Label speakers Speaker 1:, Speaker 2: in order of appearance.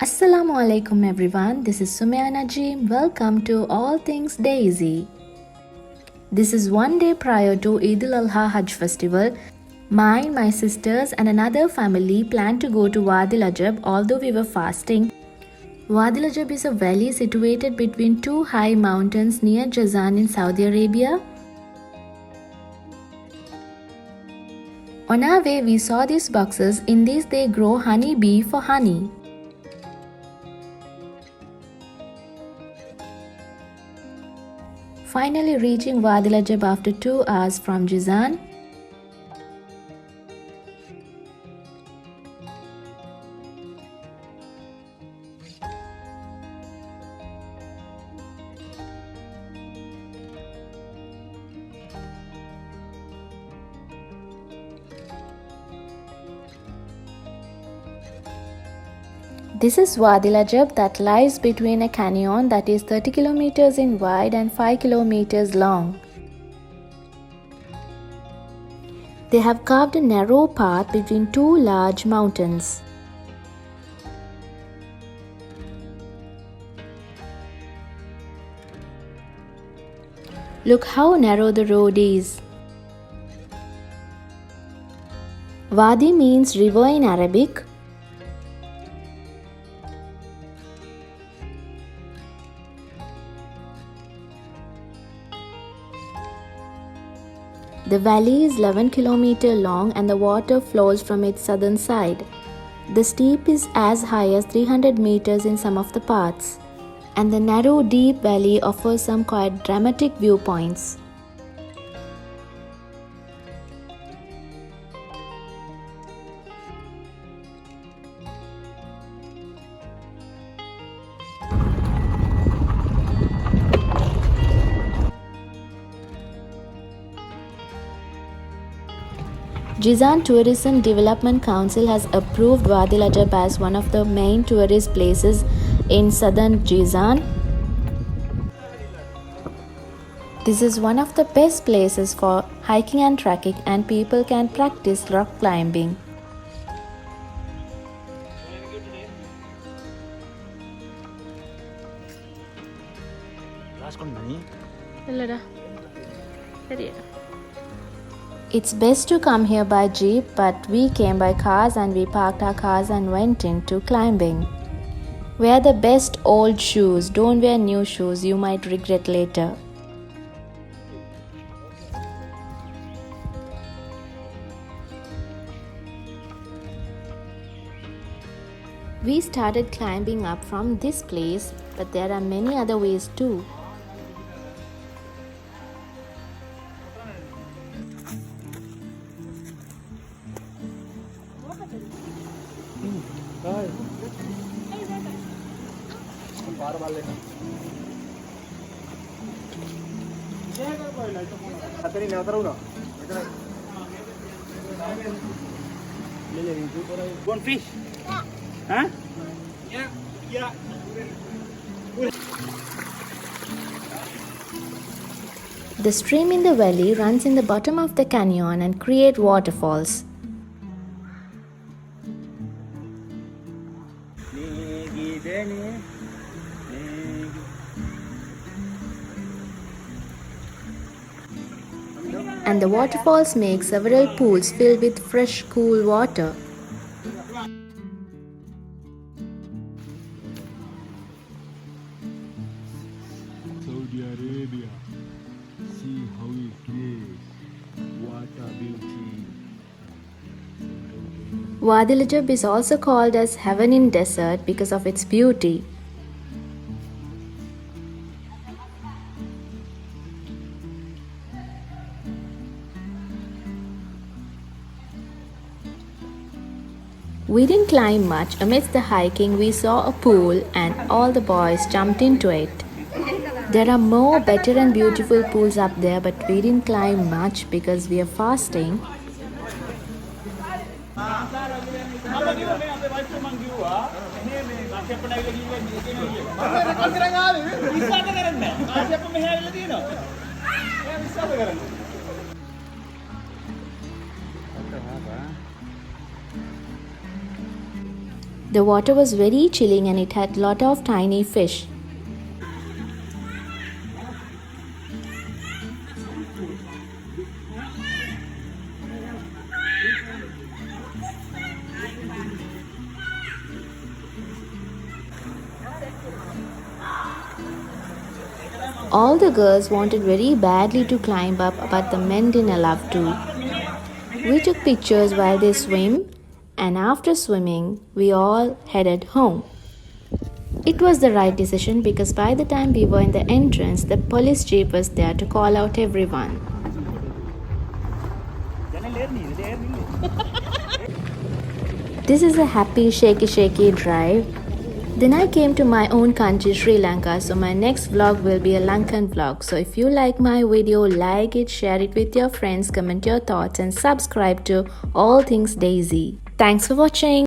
Speaker 1: Assalamu alaikum everyone, this is Sumaya Najim. Welcome to All Things Daisy. This is one day prior to Eid al-Adha Hajj festival. Mine, my sisters and another family planned to go to Wadi Lajab although we were fasting. Wadi Lajab is a valley situated between two high mountains near Jizan in Saudi Arabia. On our way we saw these boxes. In these they grow honey bee for honey. Finally reaching Wadi Lajab after 2 hours from Jizan. This is Wadi Lajab that lies between a canyon that is 30 kilometers in wide and 5 kilometers long. They have carved a narrow path between two large mountains. Look how narrow the road is. Wadi means river in Arabic. The valley is 11 km long and the water flows from its southern side. The steep is as high as 300 meters in some of the parts, and the narrow deep valley offers some quite dramatic viewpoints. Jizan Tourism Development Council has approved Wadi Lajab as one of the main tourist places in southern Jizan. This is one of the best places for hiking and trekking, and people can practice rock climbing. It's best to come here by jeep, but we came by cars and we parked our cars and went into climbing. Wear the best old shoes, don't wear new shoes, you might regret later. We started climbing up from this place, but there are many other ways too.
Speaker 2: One fish? Huh? Yeah.
Speaker 1: The stream in the valley runs in the bottom of the canyon and create waterfalls. And the waterfalls make several pools filled with fresh, cool water.
Speaker 3: Saudi Arabia, see how it is, what a beauty.
Speaker 1: Wadi Lajab is also called as heaven in desert because of its beauty. We didn't climb much. Amidst the hiking, we saw a pool and all the boys jumped into it. There are more better and beautiful pools up there, but we didn't climb much because we are fasting. The water was very chilling and it had lot of tiny fish. All the girls wanted very badly to climb up, but the men didn't allow to. We took pictures while they swim, and after swimming, we all headed home. It was the right decision because by the time we were in the entrance, the police jeep was there to call out everyone. This is a happy shaky drive. Then I came to my own country, Sri Lanka, so my next vlog will be a Lankan vlog. So if you like my video, like it, share it with your friends, comment your thoughts and subscribe to All Things Daisy. Thanks for watching.